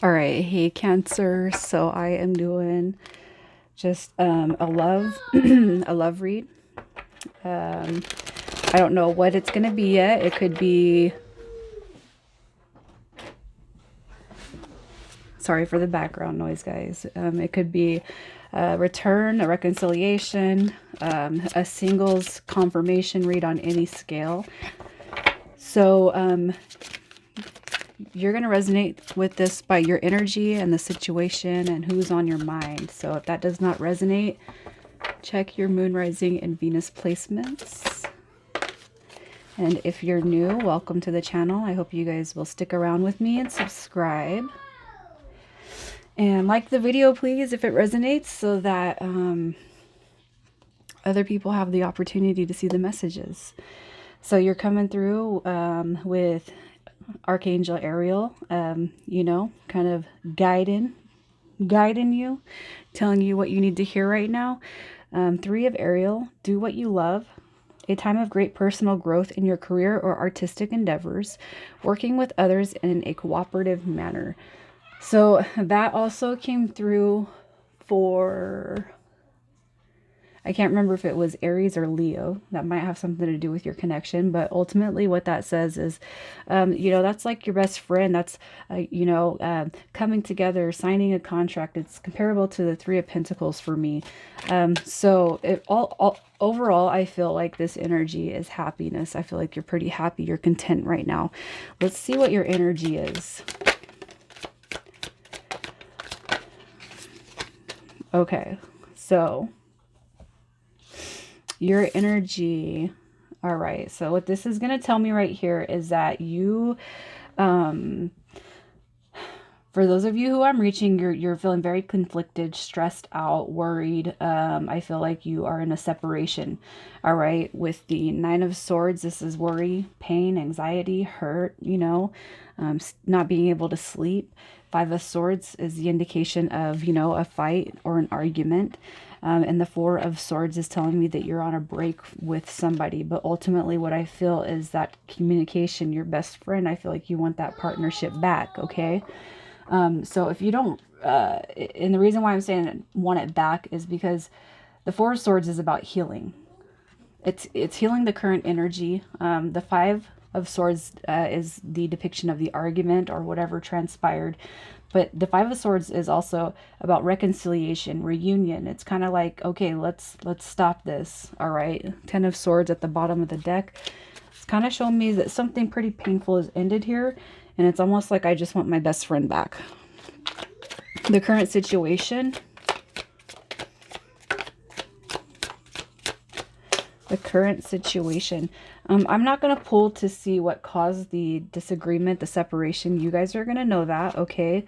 All right, hey Cancer. So I am doing just a love a love read. Um, I don't know what it's gonna be yet. It could be. Sorry for the background noise, guys. It could be a return, a reconciliation, a singles confirmation read on any scale. So you're going to resonate with this by your energy and the situation and who's on your mind. So if that does not resonate, check your moon, rising, and Venus placements. And if you're new, welcome to the channel. I hope you guys will stick around with me and subscribe. And like the video, please, if it resonates, so that other people have the opportunity to see the messages. So you're coming through with Archangel Ariel, you know, kind of guiding you, telling you what you need to hear right now. Three of Ariel, do what you love. A time of great personal growth in your career or artistic endeavors, working with others in a cooperative manner. So that also came through for, I can't remember if it was Aries or Leo. That might have something to do with your connection. But ultimately, what that says is, you know, that's like your best friend. That's, coming together, signing a contract. It's comparable to the Three of Pentacles for me. So it all overall, I feel like this energy is happiness. I feel like you're pretty happy. You're content right now. Let's see what your energy is. Okay, so your energy. All right, so what this is going to tell me right here is that you, for those of you who I'm reaching, you're feeling very conflicted, stressed out, worried. I feel like you are in a separation. All right, with the Nine of Swords, this is worry, pain, anxiety, hurt, you know, not being able to sleep. Five of Swords is the indication of, you know, a fight or an argument. And the Four of Swords is telling me that you're on a break with somebody. But ultimately, what I feel is that communication, your best friend, I feel like you want that partnership back, okay? So if you don't, and the reason why I'm saying want it back is because the Four of Swords is about healing. It's healing the current energy. The Five of Swords is the depiction of the argument or whatever transpired. But the Five of Swords is also about reconciliation, reunion. It's kind of like, okay, let's stop this. All right. Ten of Swords at the bottom of the deck. It's kind of showing me that something pretty painful has ended here. And it's almost like I just want my best friend back. The current situation. The current situation. I'm not going to pull to see what caused the disagreement, the separation. You guys are going to know that, okay?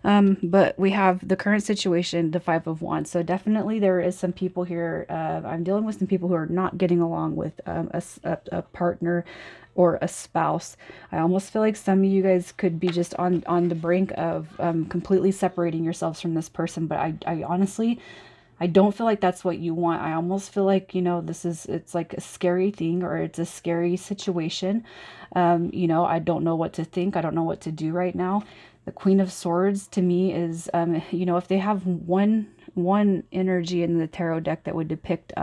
But we have the current situation, the Five of Wands. So definitely there is some people here. I'm dealing with some people who are not getting along with a partner or a spouse. I almost feel like some of you guys could be just on the brink of completely separating yourselves from this person. But I honestly, I don't feel like that's what you want. I almost feel like, you know, it's like a scary thing or it's a scary situation. You know, I don't know what to think. I don't know what to do right now. The Queen of Swords to me is, you know, if they have one energy in the tarot deck that would depict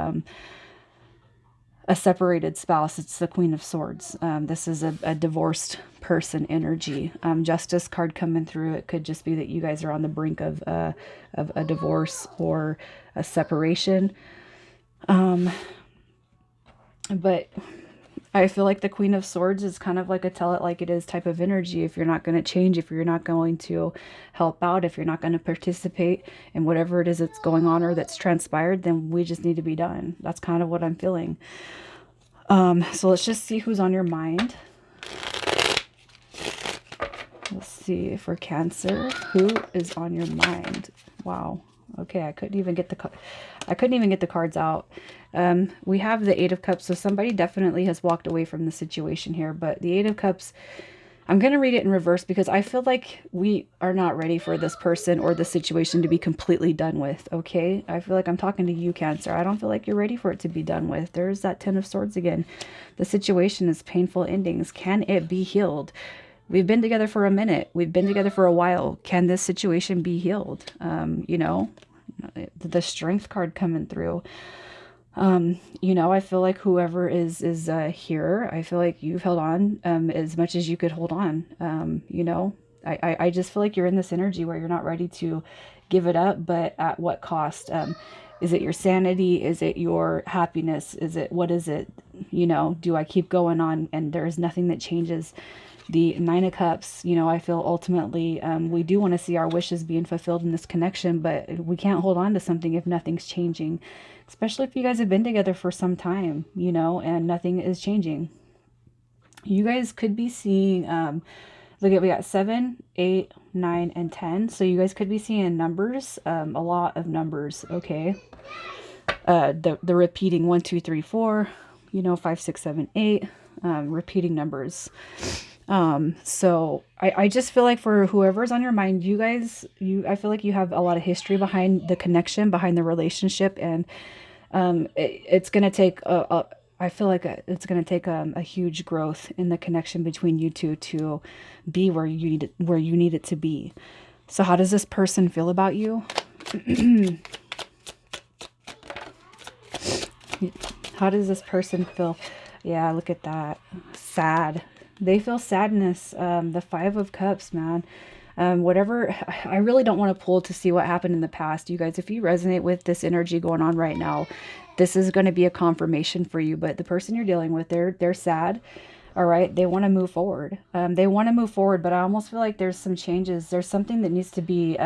a separated spouse, it's the Queen of Swords. This is a divorced person energy. Justice card coming through. It could just be that you guys are on the brink of a divorce or a separation. But I feel like the Queen of Swords is kind of like a tell it like it is type of energy. If you're not going to change, if you're not going to help out, if you're not going to participate in whatever it is that's going on or that's transpired, then we just need to be done. That's kind of what I'm feeling. So let's just see who's on your mind. Let's see for Cancer, who is on your mind? Wow. Okay, I couldn't even get the cards out. We have the Eight of Cups, so somebody definitely has walked away from the situation here. But the Eight of Cups, I'm going to read it in reverse because I feel like we are not ready for this person or the situation to be completely done with, okay? I feel like I'm talking to you, Cancer. I don't feel like you're ready for it to be done with. There's that Ten of Swords again. The situation is painful endings. Can it be healed? We've been together for a minute. We've been together for a while. Can this situation be healed? You know, the strength card coming through. You know, I feel like whoever is here, I feel like you've held on as much as you could hold on. You know, I just feel like you're in this energy where you're not ready to give it up, but at what cost? Is it your sanity? Is it your happiness? Is it, what is it? You know, do I keep going on and there's nothing that changes? The Nine of Cups, you know, I feel ultimately we do want to see our wishes being fulfilled in this connection, but we can't hold on to something if nothing's changing, especially if you guys have been together for some time, you know, and nothing is changing. You guys could be seeing, look at, we got 7, 8, 9, and 10. So you guys could be seeing numbers, a lot of numbers, okay? The repeating 1, 2, 3, 4, you know, 5, 6, 7, 8, repeating numbers. So I just feel like for whoever's on your mind, you guys, I feel like you have a lot of history behind the connection, behind the relationship, and it's gonna take I feel like it's gonna take a huge growth in the connection between you two to be where you need it to be. So how does this person feel about you? How does this person feel? Yeah, look at that. Sad. They feel sadness. The Five of Cups, man. Whatever, I really don't want to pull to see what happened in the past. You guys, if you resonate with this energy going on right now, this is going to be a confirmation for you. But the person you're dealing with, they're sad. All right, they want to move forward. They want to move forward, but I almost feel like there's some changes. There's something that needs to be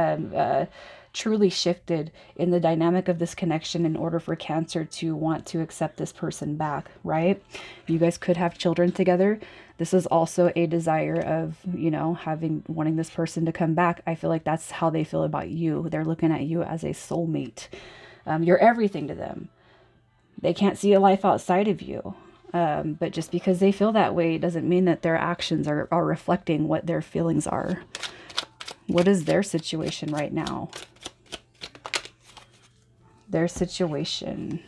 truly shifted in the dynamic of this connection in order for Cancer to want to accept this person back, right? You guys could have children together. This is also a desire of, you know, wanting this person to come back. I feel like that's how they feel about you. They're looking at you as a soulmate. You're everything to them. They can't see a life outside of you. But just because they feel that way doesn't mean that their actions are reflecting what their feelings are. What is their situation right now? Their situation.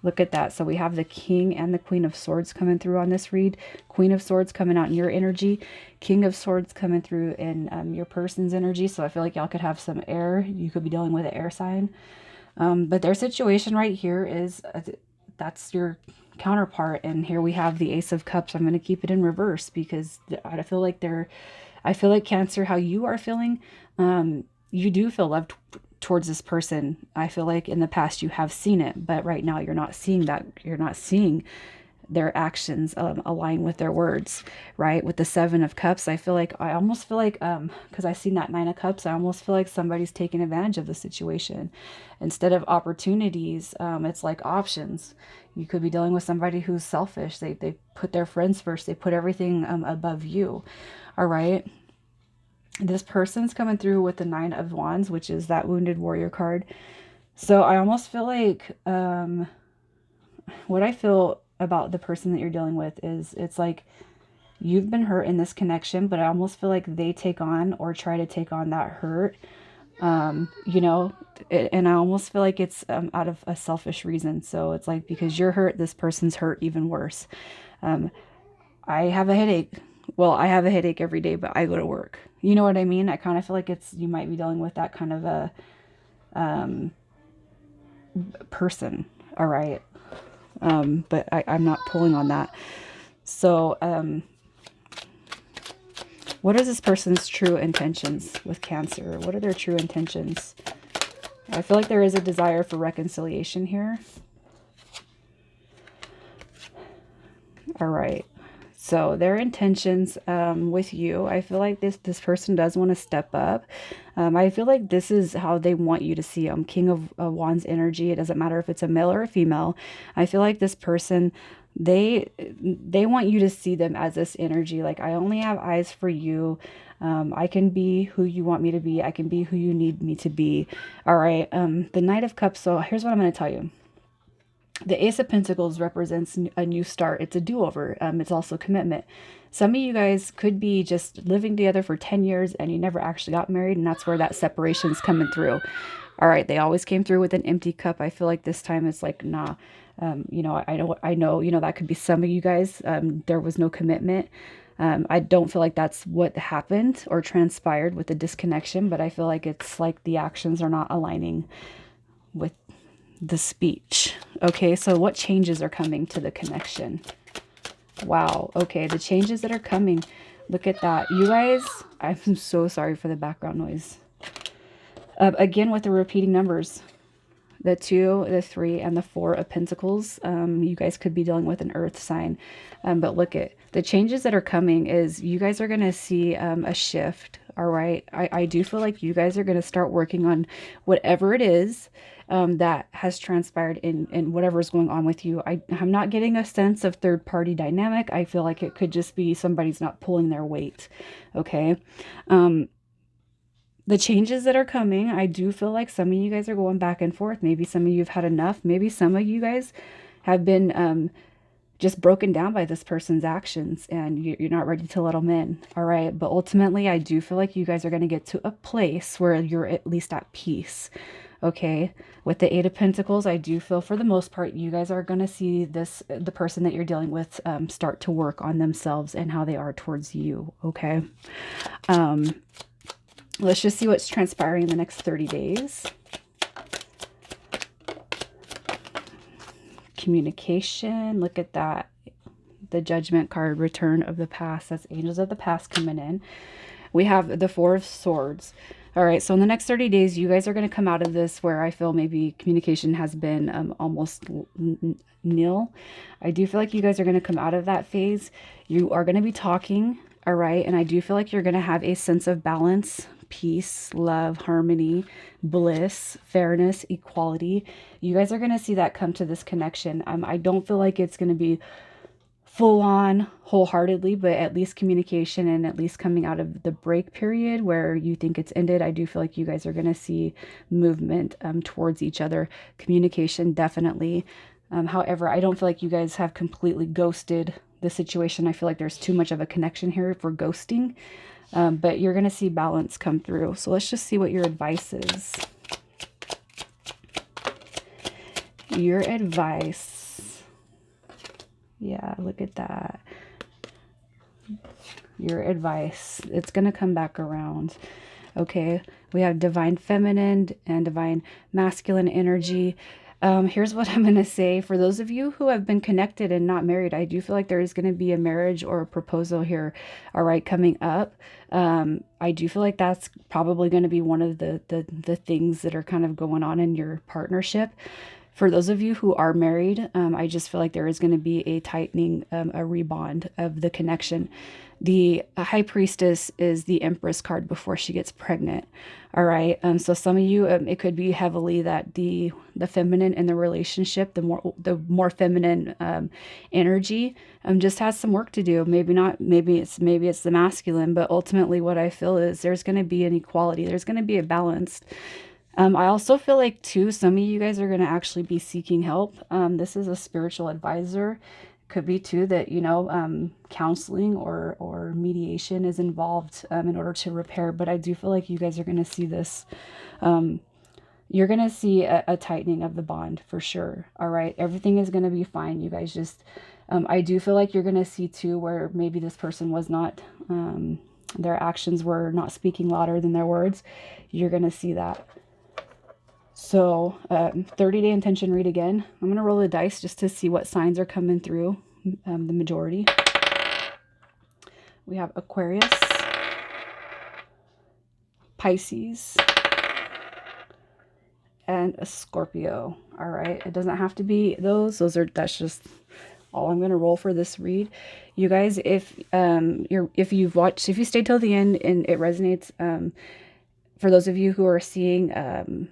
Look at that. So we have the King and the Queen of Swords coming through on this read. Queen of Swords coming out in your energy. King of Swords coming through in your person's energy. So I feel like y'all could have some air. You could be dealing with an air sign. But their situation right here is, that's your counterpart. And here we have the Ace of Cups. I'm going to keep it in reverse because I feel like Cancer, how you are feeling, you do feel loved towards this person. I feel like in the past you have seen it, but right now you're not seeing that. You're not seeing their actions align with their words, right? With the Seven of Cups, I almost feel like, because I seen that Nine of Cups, I almost feel like somebody's taking advantage of the situation. Instead of opportunities, it's like options. You could be dealing with somebody who's selfish. They put their friends first. They put everything above you. All right. This person's coming through with the Nine of Wands, which is that Wounded Warrior card. So I almost feel like what I feel about the person that you're dealing with is, it's like you've been hurt in this connection, but I almost feel like they take on or try to take on that hurt, you know, and I almost feel like it's out of a selfish reason. So it's like, because you're hurt, this person's hurt even worse. I have a headache. Well, I have a headache every day, but I go to work. You know what I mean? I kind of feel like you might be dealing with that kind of a person. All right. But I'm not pulling on that. So, what is this person's true intentions with Cancer? What are their true intentions? I feel like there is a desire for reconciliation here. All right. So their intentions with you, I feel like this person does want to step up. I feel like this is how they want you to see them. King of Wands energy. It doesn't matter if it's a male or a female. I feel like this person, they want you to see them as this energy. Like, I only have eyes for you. I can be who you want me to be. I can be who you need me to be. All right. The Knight of Cups. So here's what I'm going to tell you. The Ace of Pentacles represents a new start. It's a do-over. It's also commitment. Some of you guys could be just living together for 10 years and you never actually got married, and that's where that separation's coming through. All right, they always came through with an empty cup. I feel like this time it's like, nah. You know, I know, you know, that could be some of you guys. There was no commitment. I don't feel like that's what happened or transpired with the disconnection, but I feel like it's like the actions are not aligning with the speech. Okay, so what changes are coming to the connection? Wow. Okay, the changes that are coming. Look at that. You guys, I'm so sorry for the background noise. Again, with the repeating numbers, the 2, the 3, and the 4 of Pentacles, you guys could be dealing with an earth sign. But look at the changes that are coming is you guys are going to see a shift. All right. I do feel like you guys are going to start working on whatever it is that has transpired in whatever is going on with you. I'm not getting a sense of third party dynamic. I feel like it could just be somebody's not pulling their weight. Okay. The changes that are coming, I do feel like some of you guys are going back and forth. Maybe some of you have had enough. Maybe some of you guys have been just broken down by this person's actions and you're not ready to let them in. All right. But ultimately, I do feel like you guys are going to get to a place where you're at least at peace. Okay. With the 8 of Pentacles, I do feel for the most part, you guys are going to see the person that you're dealing with start to work on themselves and how they are towards you. Okay. Let's just see what's transpiring in the next 30 days. Communication. Look at that. The Judgment card, return of the past. That's angels of the past coming in. We have the 4 of Swords. All right. So in the next 30 days, you guys are going to come out of this where I feel maybe communication has been almost nil. I do feel like you guys are going to come out of that phase. You are going to be talking. All right. And I do feel like you're going to have a sense of balance, peace, love, harmony, bliss, fairness, equality. You guys are going to see that come to this connection. I don't feel like it's going to be full on wholeheartedly, but at least communication and at least coming out of the break period where you think it's ended. I do feel like you guys are going to see movement towards each other. Communication, definitely. However, I don't feel like you guys have completely ghosted the situation. I feel like there's too much of a connection here for ghosting. But you're going to see balance come through. So let's just see what your advice is. Your advice. Yeah, look at that. Your advice. It's going to come back around. Okay. We have divine feminine and divine masculine energy. Here's what I'm going to say. For those of you who have been connected and not married, I do feel like there is going to be a marriage or a proposal here, all right, coming up. I do feel like that's probably going to be one of the things that are kind of going on in your partnership. For those of you who are married, I just feel like there is going to be a tightening, a rebond of the connection. The High Priestess is the Empress card before she gets pregnant. All right. So some of you, it could be heavily that the feminine in the relationship, the more feminine energy, just has some work to do. Maybe not. Maybe it's the masculine, but ultimately, what I feel is there's going to be an equality. There's going to be a balance. I also feel like too, some of you guys are going to actually be seeking help. This is a spiritual advisor. Could be too that, counseling or mediation is involved in order to repair. But I do feel like you guys are going to see this. You're going to see a tightening of the bond for sure. All right. Everything is going to be fine. You guys just, I do feel like you're going to see too where maybe this person was not, their actions were not speaking louder than their words. You're going to see that. So 30-day intention read again. I'm going to roll the dice just to see what signs are coming through, the majority. We have Aquarius, Pisces, and a Scorpio. All right. It doesn't have to be those. That's just all I'm going to roll for this read. You guys, if you stayed till the end and it resonates, for those of you who are seeing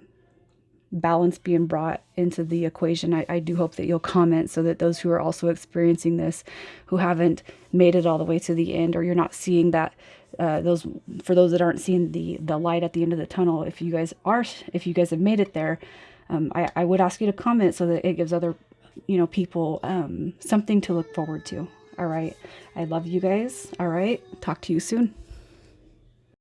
balance being brought into the equation, I do hope that you'll comment so that those who are also experiencing this, who haven't made it all the way to the end, or you're not seeing that, for those that aren't seeing the light at the end of the tunnel, if you guys have made it there, I would ask you to comment so that it gives other people something to look forward to. All right. I love you guys. All right. Talk to you soon.